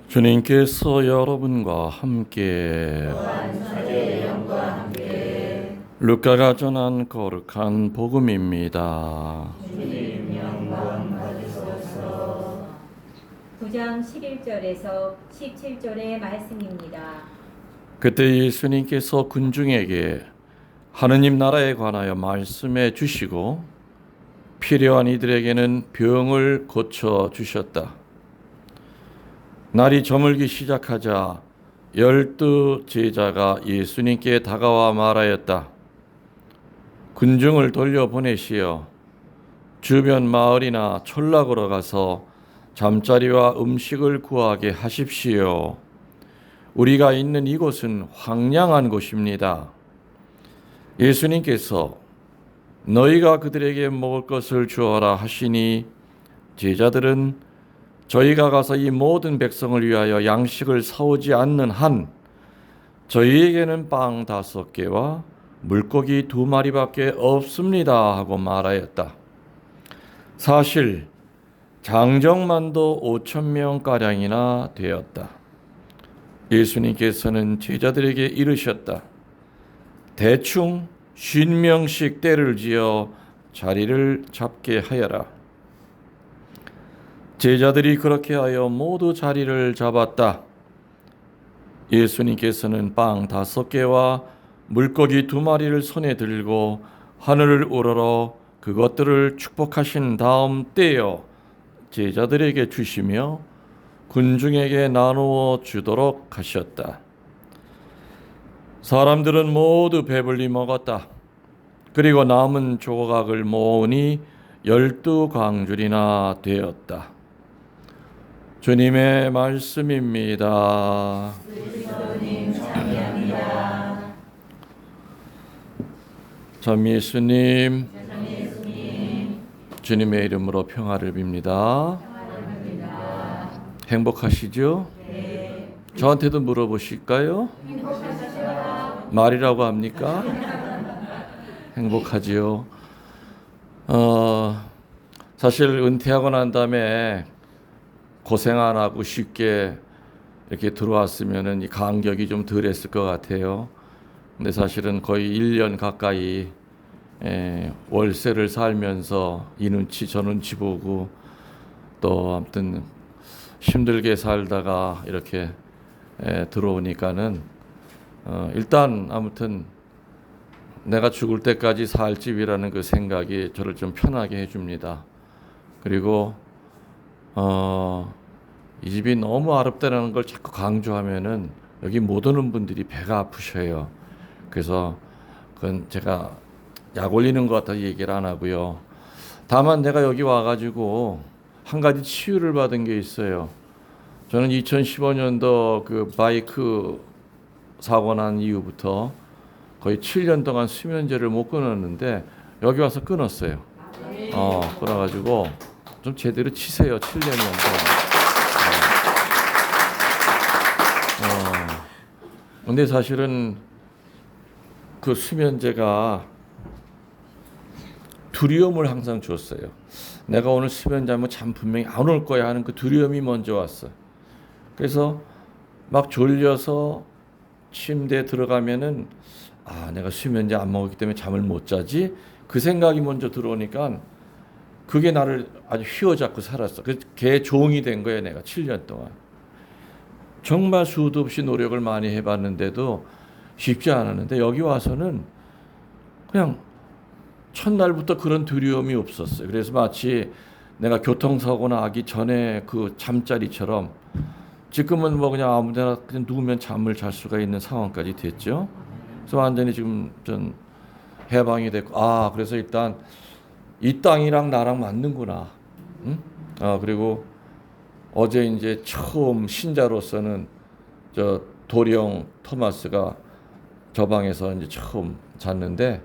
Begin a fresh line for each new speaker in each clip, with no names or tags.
주님께서 여러분과 함께 루카가 전한 거룩한 복음입니다.
9장 11절에서 17절의 말씀입니다.
그때 예수님께서 군중에게 하느님 나라에 관하여 말씀해 주시고 필요한 이들에게는 병을 고쳐 주셨다. 날이 저물기 시작하자 12 제자가 예수님께 다가와 말하였다. 군중을 돌려보내시어 주변 마을이나 촌락으로 가서 잠자리와 음식을 구하게 하십시오. 우리가 있는 이곳은 황량한 곳입니다. 예수님께서 너희가 그들에게 먹을 것을 주어라 하시니 제자들은 저희가 가서 이 모든 백성을 위하여 양식을 사오지 않는 한 저희에게는 빵 5개와 물고기 2마리밖에 없습니다 하고 말하였다. 사실 장정만도 5,000명가량이나 되었다. 예수님께서는 제자들에게 이르셨다. 대충 50명씩 때를 지어 자리를 잡게 하여라. 제자들이 그렇게 하여 모두 자리를 잡았다. 예수님께서는 빵 5개와 물고기 2마리를 손에 들고 하늘을 우러러 그것들을 축복하신 다음 떼어 제자들에게 주시며 군중에게 나누어 주도록 하셨다. 사람들은 모두 배불리 먹었다. 그리고 남은 조각을 모으니 12광줄이나 되었다. 주님의 말씀입니다. 참 예수님, 주님의 이름으로 평화를 빕니다. 행복하시죠?
네.
저한테도 물어보실까요? 말이라고 합니까? 행복하지요. 사실 은퇴하고 난 다음에 고생 안 하고 쉽게 이렇게 들어왔으면은 이 간격이 좀 덜했을 것 같아요. 근데 사실은 거의 1년 가까이 월세를 살면서 이 눈치 저 눈치 보고 또 아무튼 힘들게 살다가 이렇게 들어오니까는 일단 아무튼 내가 죽을 때까지 살 집이라는 그 생각이 저를 좀 편하게 해줍니다. 그리고 이 집이 너무 어렵다는 걸 자꾸 강조하면은 여기 못 오는 분들이 배가 아프셔요. 그래서 그건 제가 약 올리는 것 같아서 얘기를 안 하고요. 다만 내가 여기 와가지고 한 가지 치유를 받은 게 있어요. 저는 2015년도 그 바이크 사고 난 이후부터 거의 7년 동안 수면제를 못 끊었는데 여기 와서 끊었어요. 끊어가지고 좀 제대로 치세요. 7년이면. 근데 사실은 그 수면제가 두려움을 항상 줬어요. 내가 오늘 수면제하면 잠 분명히 안 올 거야 하는 그 두려움이 먼저 왔어. 그래서 막 졸려서 침대에 들어가면은 내가 수면제 안 먹었기 때문에 잠을 못 자지? 그 생각이 먼저 들어오니까 그게 나를 아주 휘어잡고 살았어. 걔 종이 된 거예요, 내가 7년 동안. 정말 수도 없이 노력을 많이 해봤는데도 쉽지 않았는데 여기 와서는 그냥 첫날부터 그런 두려움이 없었어요. 그래서 마치 내가 교통사고 나기 전에 그 잠자리처럼 지금은 뭐 그냥 아무데나 그냥 누우면 잠을 잘 수가 있는 상황까지 됐죠. 그래서 완전히 지금 전 해방이 됐고, 그래서 일단 이 땅이랑 나랑 맞는구나. 응? 그리고 어제 이제 처음 신자로서는 저 도령 토마스가 저 방에서 이제 처음 잤는데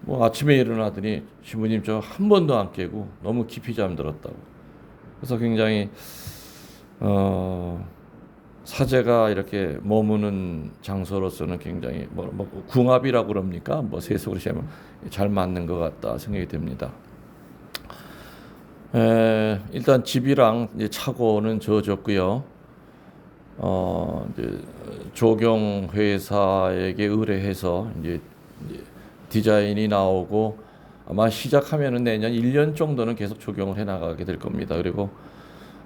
뭐 아침에 일어나더니 신부님 저 한 번도 안 깨고 너무 깊이 잠들었다고. 그래서 굉장히 사제가 이렇게 머무는 장소로서는 굉장히 뭐 궁합이라고 그럽니까? 뭐 세속으로 시하면 잘 맞는 것 같다 생각이 됩니다. 일단 집이랑 이제 차고는 저어줬고요. 이제 조경 회사에게 의뢰해서 이제 디자인이 나오고 아마 시작하면은 내년 1년 정도는 계속 조경을 해 나가게 될 겁니다. 그리고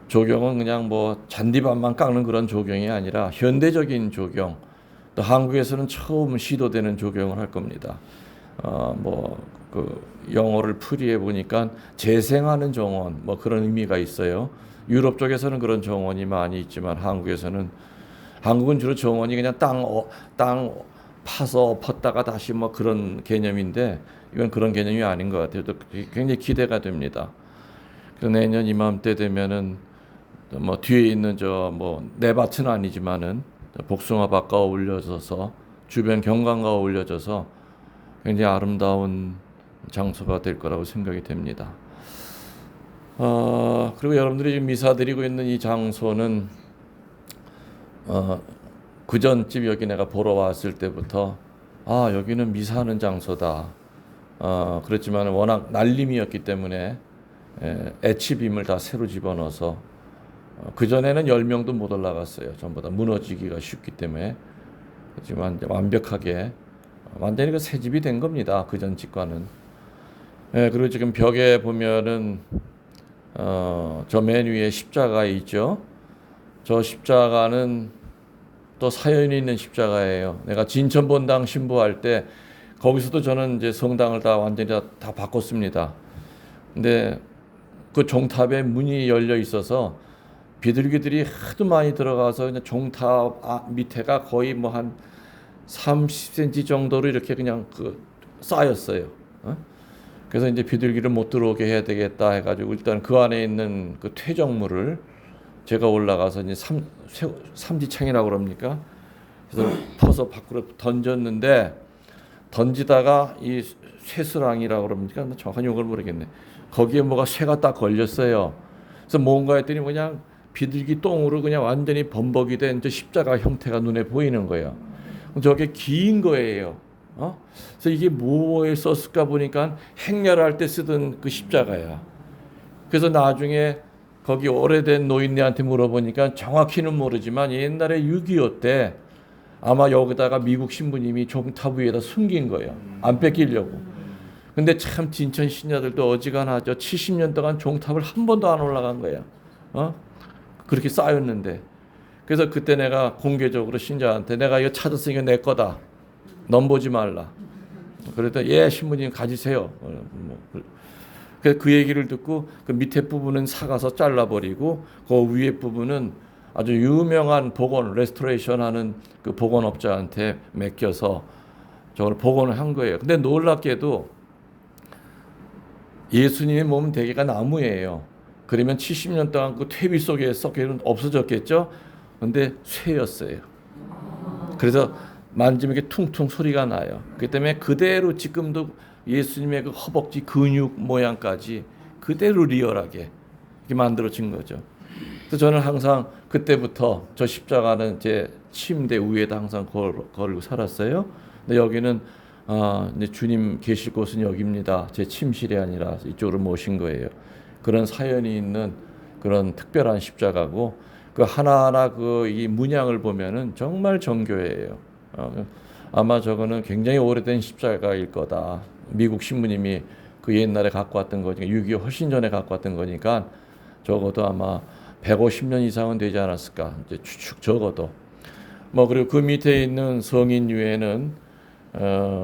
조경은 그냥 뭐 잔디밭만 깎는 그런 조경이 아니라 현대적인 조경, 또 한국에서는 처음 시도되는 조경을 할 겁니다. 뭐 그 영어를 풀이해 보니까 재생하는 정원 뭐 그런 의미가 있어요. 유럽 쪽에서는 그런 정원이 많이 있지만 한국은 주로 정원이 그냥 땅 파서 엎었다가 다시 뭐 그런 개념인데 이건 그런 개념이 아닌 것 같아요. 또 굉장히 기대가 됩니다. 그래서 내년 이맘때 되면은 뭐 뒤에 있는 저 뭐 내 밭은 아니지만은 복숭아밭과 어울려져서 주변 경관과 어울려져서 굉장히 아름다운 장소가 될 거라고 생각이 됩니다. 그리고 여러분들이 지금 미사 드리고 있는 이 장소는 그 전집 여기 내가 보러 왔을 때부터 여기는 미사하는 장소다. 그렇지만 워낙 날림이었기 때문에 애치빔을 다 새로 집어넣어서 그 전에는 10명도 못 올라갔어요. 전부 다 무너지기가 쉽기 때문에. 하지만 이제 완벽하게 완전히 그 새 집이 된 겁니다. 그 전 집과는. 그리고 지금 벽에 보면은 저 맨 위에 십자가 있죠. 저 십자가는 또 사연이 있는 십자가예요. 내가 진천본당 신부할 때 거기서도 저는 이제 성당을 다 완전히 다 바꿨습니다. 근데 그 종탑에 문이 열려 있어서 비둘기들이 하도 많이 들어가서 그냥 종탑 밑에가 거의 뭐 한 30cm 정도로 이렇게 그냥 그 쌓였어요. 그래서 이제 비둘기를 못 들어오게 해야 되겠다 해가지고 일단 그 안에 있는 그 퇴적물을 제가 올라가서 이제 삼지창이라고 그럽니까? 그래서 퍼서 밖으로 던졌는데 던지다가 이 쇠스랑이라고 그럽니까? 정확한 용어를 모르겠네. 거기에 뭐가 쇠가 딱 걸렸어요. 그래서 뭔가 했더니 그냥 비둘기 똥으로 그냥 완전히 범벅이 된 저 십자가 형태가 눈에 보이는 거예요. 저게 긴 거예요. 그래서 이게 뭐에 썼을까 보니까 행렬할 때 쓰던 그 십자가야. 그래서 나중에 거기 오래된 노인네한테 물어보니까 정확히는 모르지만 옛날에 6.25 때 아마 여기다가 미국 신부님이 종탑 위에다 숨긴 거예요. 안 뺏기려고. 근데 참 진천 신녀들도 어지간하죠. 70년 동안 종탑을 한 번도 안 올라간 거야. 그렇게 쌓였는데. 그래서 그때 내가 공개적으로 신자한테 내가 이거 찾았으니까 내 거다. 넘보지 말라. 그랬더니 예 신부님 가지세요. 그 얘기를 듣고 그 밑에 부분은 사가서 잘라버리고 그 위에 부분은 아주 유명한 복원 레스토레이션 하는 그 복원업자한테 맡겨서 저걸 복원을 한 거예요. 근데 놀랍게도 예수님의 몸은 대개가 나무예요. 그러면 70년 동안 그 퇴비 속에 썩기는 없어졌겠죠. 근데 쇠였어요. 그래서 만지면 이렇게 퉁퉁 소리가 나요. 그 때문에 그대로 지금도 예수님의 그 허벅지 근육 모양까지 그대로 리얼하게 이렇게 만들어진 거죠. 그래서 저는 항상 그때부터 저 십자가는 제 침대 위에다 항상 걸고 살았어요. 근데 여기는 이제 주님 계실 곳은 여기입니다. 제 침실이 아니라 이쪽으로 모신 거예요. 그런 사연이 있는 그런 특별한 십자가고 그 하나하나 그 이 문양을 보면은 정말 정교해요. 아마 저거는 굉장히 오래된 십자가일 거다. 미국 신부님이 그 옛날에 갖고 왔던 거니까 6.25 훨씬 전에 갖고 왔던 거니까 적어도 아마 150년 이상은 되지 않았을까. 이제 추측 적어도. 뭐 그리고 그 밑에 있는 성인유에는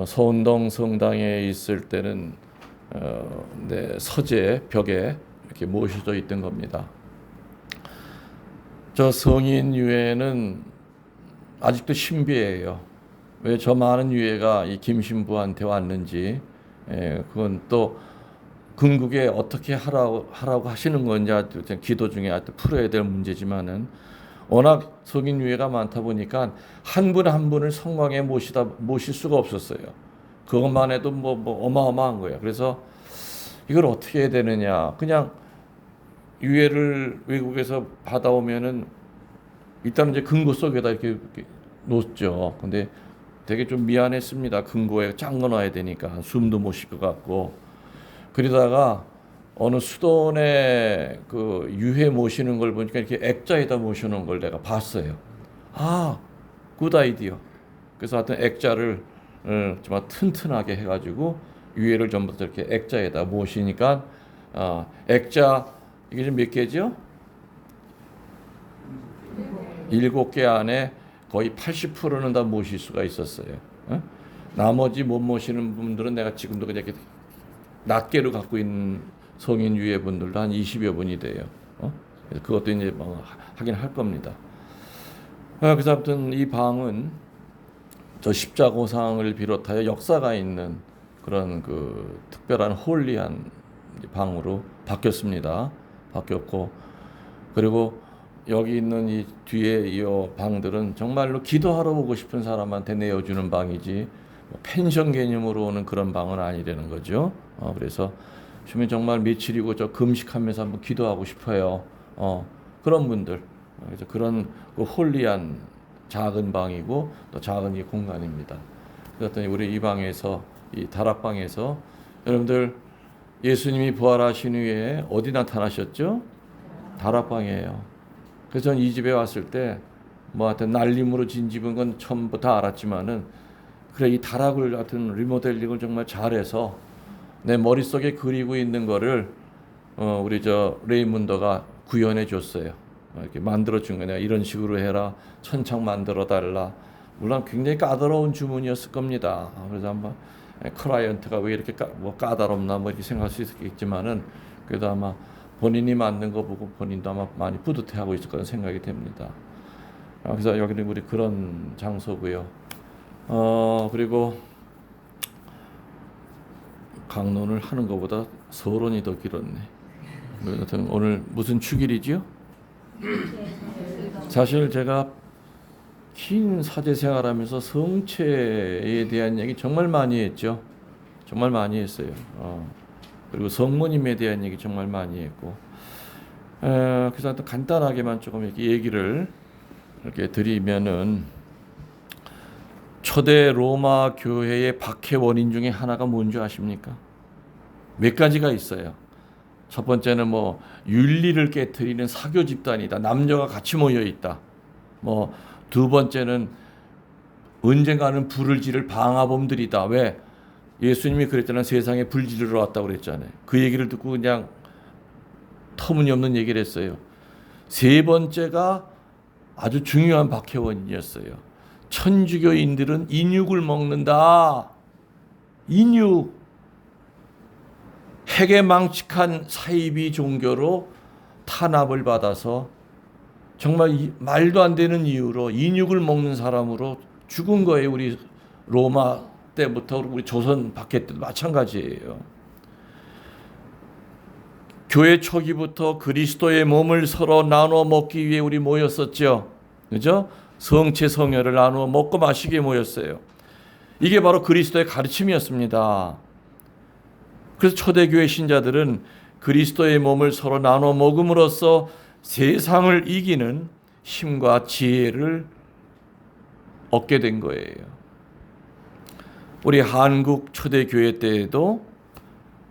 서운동 성당에 있을 때는 서재 벽에 이렇게 모셔져 있던 겁니다. 저 성인유에는 아직도 신비해요. 왜 저 많은 유해가 이 김신부한테 왔는지, 그건 또 궁극에 어떻게 하라고 하시는 건지 기도 중에 풀어야 될 문제지만은 워낙 성인 유해가 많다 보니까 한 분 한 분을 성광에 모실 수가 없었어요. 그것만 해도 뭐 어마어마한 거예요. 그래서 이걸 어떻게 해야 되느냐? 그냥 유해를 외국에서 받아오면은 일단 이제 금고 속에다 이렇게 놓죠. 근데 되게 좀 미안했습니다. 금고에 짱 넣어놔야 되니까 숨도 못 쉴 것 같고. 그러다가 어느 수도원에 그 유해 모시는 걸 보니까 이렇게 액자에다 모시는 걸 내가 봤어요. 굿 아이디어. 그래서 하여튼 액자를 정말 튼튼하게 해가지고 위에를 전부 다 이렇게 액자에다 모시니까 액자 이게 지금 몇 개죠? 7개 안에 거의 80%는 다 모실 수가 있었어요. 나머지 못 모시는 분들은 내가 지금도 그냥 이렇게 낱개로 갖고 있는 성인 유해 분들도 한 20여 분이 돼요. 그래서 그것도 이제 뭐 하긴 할 겁니다. 그래서 아무튼 이 방은 저 십자고상을 비롯하여 역사가 있는 그런 그 특별한 홀리한 방으로 바뀌었습니다. 바뀌었고, 그리고 여기 있는 이 뒤에 이 방들은 정말로 기도하러 오고 싶은 사람한테 내어주는 방이지 뭐 펜션 개념으로 오는 그런 방은 아니라는 거죠. 그래서 주민 정말 며칠이고 저 금식하면서 한번 기도하고 싶어요. 그런 분들, 그래서 그런 그 홀리한 작은 방이고 또 작은 이 공간입니다. 그랬더니 우리 이 방에서, 이 다락방에서 여러분들 예수님이 부활하신 후에 어디 나타나셨죠? 다락방이에요. 그래서 전 이 집에 왔을 때 뭐 하여튼 날림으로 진 집은 건 처음부터 알았지만은, 그래 이 다락을 하여튼 리모델링을 정말 잘해서 내 머릿속에 그리고 있는 거를 우리 저 레이문더가 구현해 줬어요. 이렇게 만들어 준 거냐, 이런 식으로 해라, 천창 만들어 달라. 물론 굉장히 까다로운 주문이었을 겁니다. 그래서 한번 클라이언트가 왜 이렇게 까다롭나 뭐 이렇게 생각할 수 있겠지만은, 그래도 아마 본인이 만든 거 보고 본인도 아마 많이 뿌듯해하고 있을 거라는 생각이 됩니다. 그래서 여기는 우리 그런 장소고요. 그리고 강론을 하는 것보다 서론이 더 길었네. 여튼 오늘 무슨 축일이지요? 사실 제가 긴 사제 생활하면서 성체에 대한 얘기 정말 많이 했죠. 정말 많이 했어요. 그리고 성모님에 대한 얘기 정말 많이 했고, 그래서 또 간단하게만 조금 이렇게 얘기를 이렇게 드리면은, 초대 로마 교회의 박해 원인 중에 하나가 뭔지 아십니까? 몇 가지가 있어요. 첫 번째는 뭐 윤리를 깨트리는 사교 집단이다. 남녀가 같이 모여 있다. 뭐 두 번째는 언젠가는 불을 지를 방화범들이다. 왜? 예수님이 그랬잖아요. 세상에 불 지르러 왔다고 그랬잖아요. 그 얘기를 듣고 그냥 터무니없는 얘기를 했어요. 세 번째가 아주 중요한 박해원이었어요. 천주교인들은 인육을 먹는다. 인육. 핵에 망측한 사이비 종교로 탄압을 받아서 정말 말도 안 되는 이유로 인육을 먹는 사람으로 죽은 거예요. 우리 로마 때부터 우리 조선 박해 때도 마찬가지예요. 교회 초기부터 그리스도의 몸을 서로 나누어 먹기 위해 우리 모였었죠. 그죠? 성체 성혈을 나누어 먹고 마시게 모였어요. 이게 바로 그리스도의 가르침이었습니다. 그래서 초대교회 신자들은 그리스도의 몸을 서로 나눠 먹음으로써 세상을 이기는 힘과 지혜를 얻게 된 거예요. 우리 한국 초대교회 때에도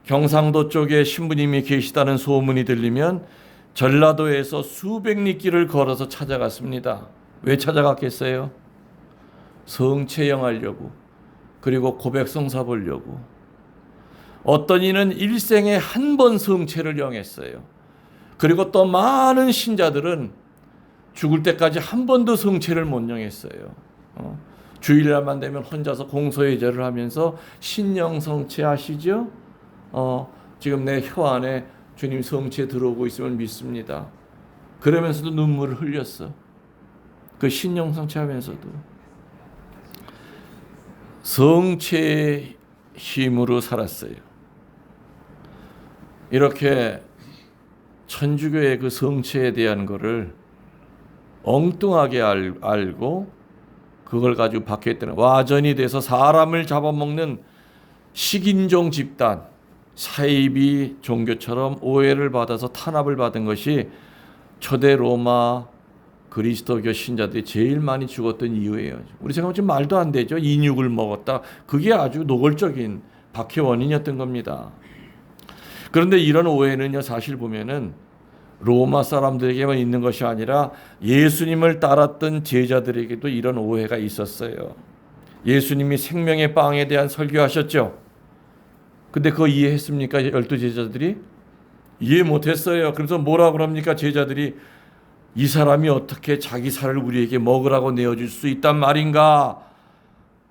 경상도 쪽에 신부님이 계시다는 소문이 들리면 전라도에서 수백 리길을 걸어서 찾아갔습니다. 왜 찾아갔겠어요? 성체영하려고, 그리고 고백성사 보려고. 어떤 이는 일생에 한 번 성체를 영했어요. 그리고 또 많은 신자들은 죽을 때까지 한 번도 성체를 못 영했어요. 주일날만 되면 혼자서 공소예절을 하면서 신영성체 아시죠? 지금 내 혀 안에 주님 성체 들어오고 있음을 믿습니다. 그러면서도 눈물을 흘렸어. 그 신영성체 하면서도. 성체의 힘으로 살았어요. 이렇게 천주교의 그 성체에 대한 거를 엉뚱하게 알고 그걸 가지고 박해했다는, 와전이 돼서 사람을 잡아먹는 식인종 집단, 사이비 종교처럼 오해를 받아서 탄압을 받은 것이 초대 로마 그리스도교 신자들이 제일 많이 죽었던 이유예요. 우리 생각하면 좀 말도 안 되죠. 인육을 먹었다. 그게 아주 노골적인 박해 원인이었던 겁니다. 그런데 이런 오해는요, 사실 보면은 로마 사람들에게만 있는 것이 아니라 예수님을 따랐던 제자들에게도 이런 오해가 있었어요. 예수님이 생명의 빵에 대한 설교하셨죠. 근데 그거 이해했습니까? 12제자들이? 이해 못했어요. 그래서 뭐라 그럽니까? 제자들이 이 사람이 어떻게 자기 살을 우리에게 먹으라고 내어줄 수 있단 말인가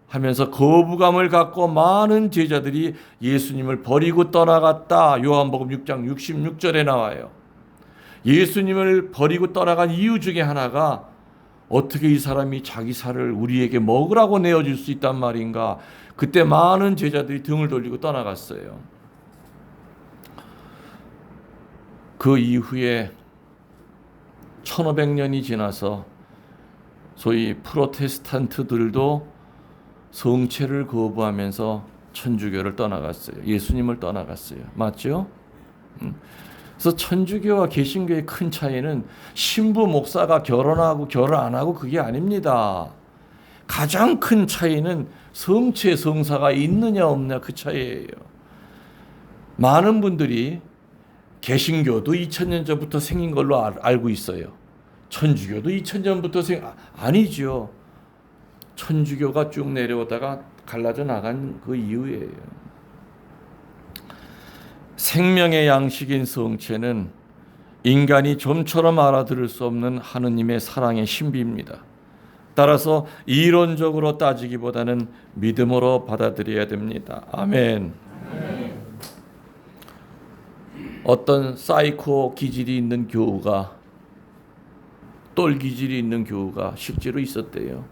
하면서 거부감을 갖고 많은 제자들이 예수님을 버리고 떠나갔다. 요한복음 6장 66절에 나와요. 예수님을 버리고 떠나간 이유 중에 하나가 어떻게 이 사람이 자기 살을 우리에게 먹으라고 내어줄 수 있단 말인가. 그때 많은 제자들이 등을 돌리고 떠나갔어요. 그 이후에 1500년이 지나서 소위 프로테스탄트들도 성체를 거부하면서 천주교를 떠나갔어요. 예수님을 떠나갔어요. 맞죠? 그래서 천주교와 개신교의 큰 차이는 신부 목사가 결혼하고 결혼 안 하고 그게 아닙니다. 가장 큰 차이는 성체 성사가 있느냐 없느냐 그 차이예요. 많은 분들이 개신교도 2000년 전부터 생긴 걸로 알고 있어요. 천주교도 2000년부터 아니죠. 천주교가 쭉 내려오다가 갈라져 나간 그 이유예요. 생명의 양식인 성체는 인간이 좀처럼 알아들을 수 없는 하느님의 사랑의 신비입니다. 따라서 이론적으로 따지기보다는 믿음으로 받아들여야 됩니다. 아멘. 어떤 사이코 기질이 있는 교우가 똘 기질이 있는 교우가 실제로 있었대요.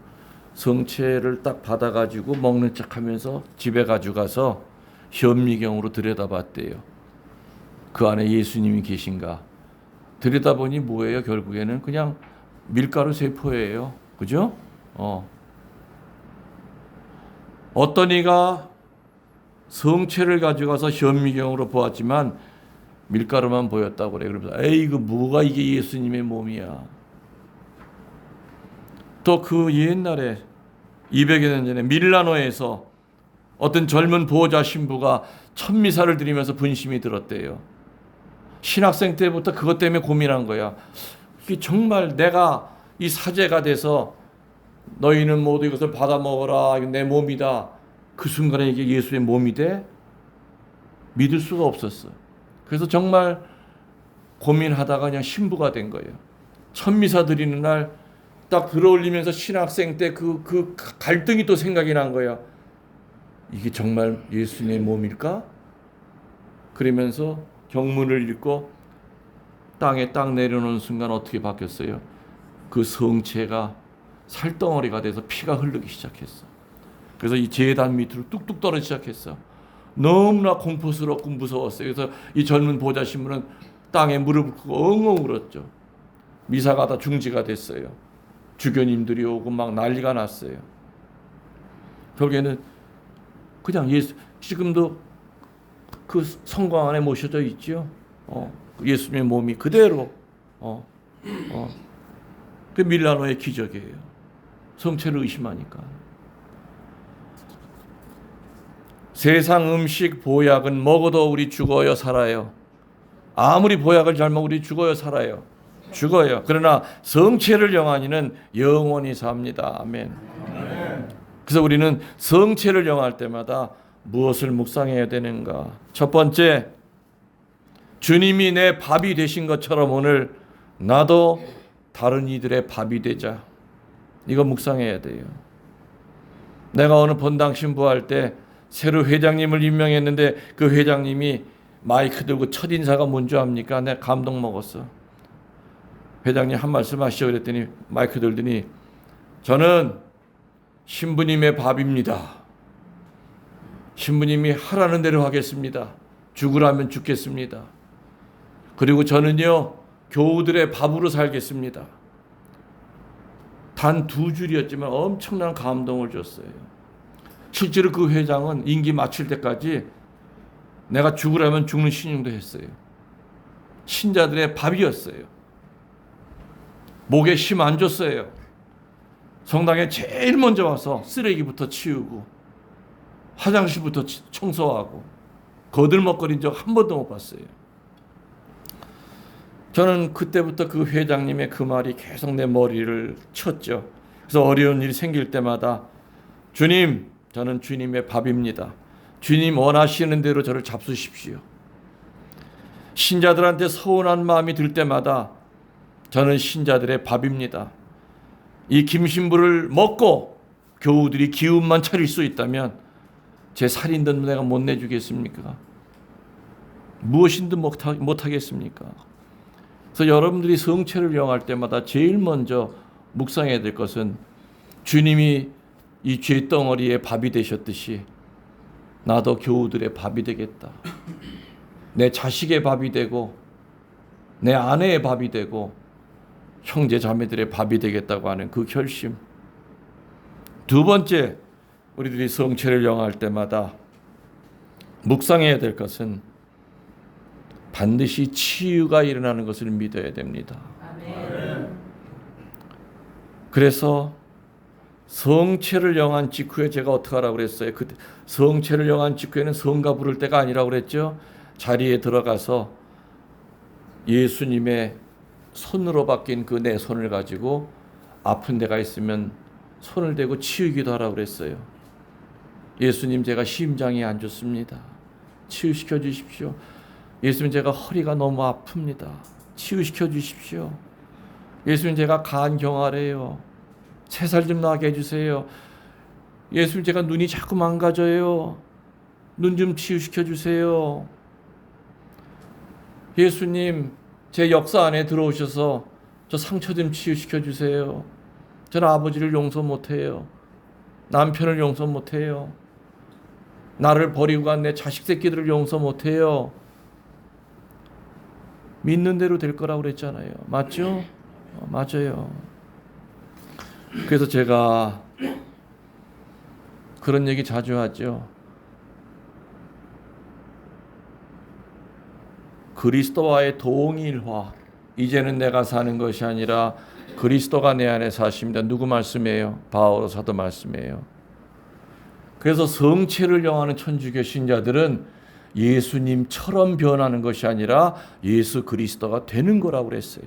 성체를 딱 받아가지고 먹는 척하면서 집에 가져가서 현미경으로 들여다봤대요. 그 안에 예수님이 계신가? 들여다보니 뭐예요? 결국에는 그냥 밀가루 세포예요. 그죠? 어떤 이가 성체를 가져가서 현미경으로 보았지만 밀가루만 보였다고 그래. 그러면서 에이 이거 뭐가 이게 예수님의 몸이야. 또 그 옛날에 200여 년 전에 밀라노에서 어떤 젊은 보호자 신부가 천미사를 드리면서 분심이 들었대요. 신학생 때부터 그것 때문에 고민한 거야. 이게 정말 내가 이 사제가 돼서 너희는 모두 이것을 받아 먹어라. 이거 내 몸이다. 그 순간에 이게 예수의 몸이 돼? 믿을 수가 없었어. 그래서 정말 고민하다가 그냥 신부가 된 거예요. 천미사 드리는 날 딱 들어올리면서 신학생 때 그 갈등이 또 생각이 난 거야. 이게 정말 예수님의 몸일까? 그러면서 경문을 읽고 땅에 딱 내려놓은 순간 어떻게 바뀌었어요? 그 성체가 살덩어리가 돼서 피가 흐르기 시작했어. 그래서 이 제단 밑으로 뚝뚝 떨어지기 시작했어. 너무나 공포스럽고 무서웠어요. 그래서 이 젊은 보호자 신부는 땅에 무릎을 꿇고 엉엉 울었죠. 미사가 다 중지가 됐어요. 주교님들이 오고 막 난리가 났어요. 결국에는 그냥 지금도 그 성광 안에 모셔져 있죠. 예수님의 몸이 그대로. 그 밀라노의 기적이에요. 성체를 의심하니까. 세상 음식 보약은 먹어도 우리 죽어요 살아요. 아무리 보약을 잘 먹어 우리 죽어요 살아요. 죽어요. 그러나 성체를 영하니는 영원히 삽니다. 아멘. 그래서 우리는 성체를 영할 때마다 무엇을 묵상해야 되는가? 첫 번째, 주님이 내 밥이 되신 것처럼 오늘 나도 다른 이들의 밥이 되자. 이거 묵상해야 돼요. 내가 어느 본당 신부할 때 새로 회장님을 임명했는데 그 회장님이 마이크 들고 첫 인사가 뭔지 압니까? 내가 감동 먹었어. 회장님 한 말씀 하시죠. 그랬더니 마이크 들더니 저는 신부님의 밥입니다. 신부님이 하라는 대로 하겠습니다. 죽으라면 죽겠습니다. 그리고 저는요 교우들의 밥으로 살겠습니다. 단 2줄이었지만 엄청난 감동을 줬어요. 실제로 그 회장은 임기 마칠 때까지 내가 죽으라면 죽는 신용도 했어요. 신자들의 밥이었어요. 목에 힘 안 줬어요. 성당에 제일 먼저 와서 쓰레기부터 치우고 화장실부터 청소하고 거들먹거린 적 한 번도 못 봤어요. 저는 그때부터 그 회장님의 그 말이 계속 내 머리를 쳤죠. 그래서 어려운 일이 생길 때마다 주님, 저는 주님의 밥입니다. 주님 원하시는 대로 저를 잡수십시오. 신자들한테 서운한 마음이 들 때마다 저는 신자들의 밥입니다. 이 김신부를 먹고 교우들이 기운만 차릴 수 있다면 제 살인든 내가 못 내주겠습니까? 무엇인든 못하겠습니까? 그래서 여러분들이 성체를 영할 때마다 제일 먼저 묵상해야 될 것은 주님이 이 죄덩어리의 밥이 되셨듯이 나도 교우들의 밥이 되겠다. 내 자식의 밥이 되고 내 아내의 밥이 되고 형제 자매들의 밥이 되겠다고 하는 그 결심. 두 번째, 우리들이 성체를 영할 때마다 묵상해야 될 것은 반드시 치유가 일어나는 것을 믿어야 됩니다.
아멘.
그래서 성체를 영한 직후에 제가 어떻게 하라고 그랬어요? 그 성체를 영한 직후에는 성가 부를 때가 아니라고 그랬죠. 자리에 들어가서 예수님의 손으로 바뀐 그 내 손을 가지고 아픈 데가 있으면 손을 대고 치우기도 하라고 그랬어요. 예수님, 제가 심장이 안 좋습니다. 치유시켜 주십시오. 예수님, 제가 허리가 너무 아픕니다. 치유시켜 주십시오. 예수님, 제가 간경화래요. 새살 좀 나게 해주세요. 예수님, 제가 눈이 자꾸 망가져요. 눈 좀 치유시켜 주세요. 예수님, 제 역사 안에 들어오셔서 저 상처 좀 치유시켜 주세요. 저는 아버지를 용서 못해요. 남편을 용서 못해요. 나를 버리고 간 내 자식 새끼들을 용서 못해요. 믿는 대로 될 거라고 그랬잖아요. 맞죠? 맞아요. 그래서 제가 그런 얘기 자주 하죠. 그리스도와의 동일화. 이제는 내가 사는 것이 아니라 그리스도가 내 안에 사십니다. 누구 말씀이에요? 바오 사도 말씀이에요. 그래서 성체를 영하는 천주교 신자들은 예수님처럼 변하는 것이 아니라 예수 그리스도가 되는 거라고 그랬어요.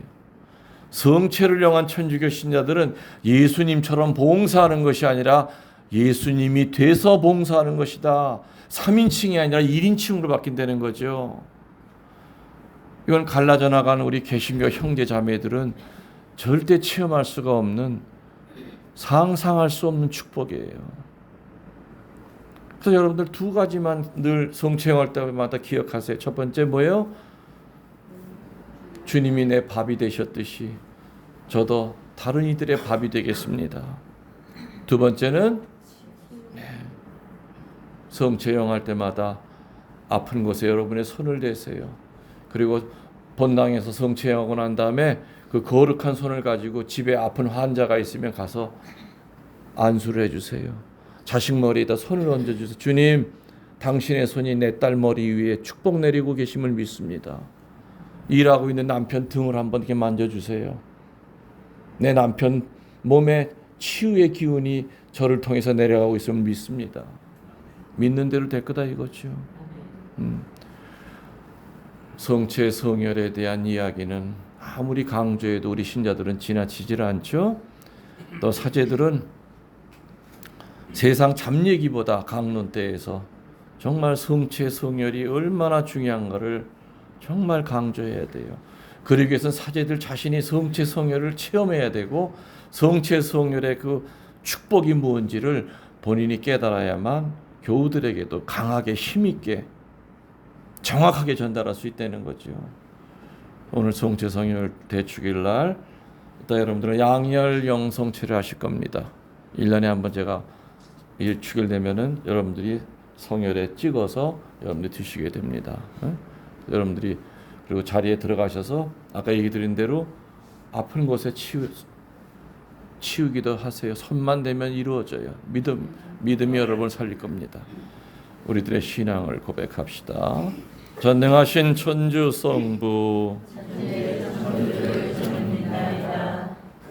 성체를 영한 천주교 신자들은 예수님처럼 봉사하는 것이 아니라 예수님이 돼서 봉사하는 것이다. 3인칭이 아니라 1인칭으로 바뀐다는 거죠. 이건 갈라져 나가는 우리 개신교 형제 자매들은 절대 체험할 수가 없는, 상상할 수 없는 축복이에요. 그래서 여러분들 두 가지만 늘 성체할 때마다 기억하세요. 첫 번째 뭐예요? 주님이 내 밥이 되셨듯이 저도 다른 이들의 밥이 되겠습니다. 두 번째는 성체영할 때마다 아픈 곳에 여러분의 손을 대세요. 그리고 본당에서 성체영하고 난 다음에 그 거룩한 손을 가지고 집에 아픈 환자가 있으면 가서 안수를 해주세요. 자식 머리에다 손을 얹어주세요. 주님, 당신의 손이 내 딸 머리 위에 축복 내리고 계심을 믿습니다. 일하고 있는 남편 등을 한번 이렇게 만져주세요. 내 남편 몸에 치유의 기운이 저를 통해서 내려가고 있음을 믿습니다. 믿는 대로 될 거다 이거죠. 성체 성혈에 대한 이야기는 아무리 강조해도 우리 신자들은 지나치질 않죠. 또 사제들은 세상 잡얘기보다 강론 때에서 정말 성체 성혈이 얼마나 중요한가를 정말 강조해야 돼요. 그러기 위해서는 사제들 자신이 성체 성혈을 체험해야 되고 성체 성혈의 그 축복이 무엇인지를 본인이 깨달아야만 교우들에게도 강하게 힘있게 정확하게 전달할 수 있다는 거죠. 오늘 성체 성혈 대축일 날 이따 여러분들은 양열 영성체를 하실 겁니다. 1년에 한번 제가 일축일 되면은 여러분들이 성혈에 찍어서 여러분들이 드시게 됩니다. 여러분들이 그리고 자리에 들어가셔서 아까 얘기 드린 대로 아픈 곳에 치우기도 하세요. 손만 대면 이루어져요. 믿음이 여러분을 살릴 겁니다. 우리들의 신앙을 고백합시다. 전능하신 천주 성부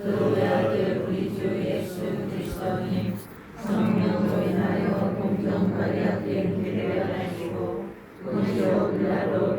그 아들 우리 주 예수 그리스도님 성령으로 인하여 공정하게 되게 되어나시고 본시오 빌라도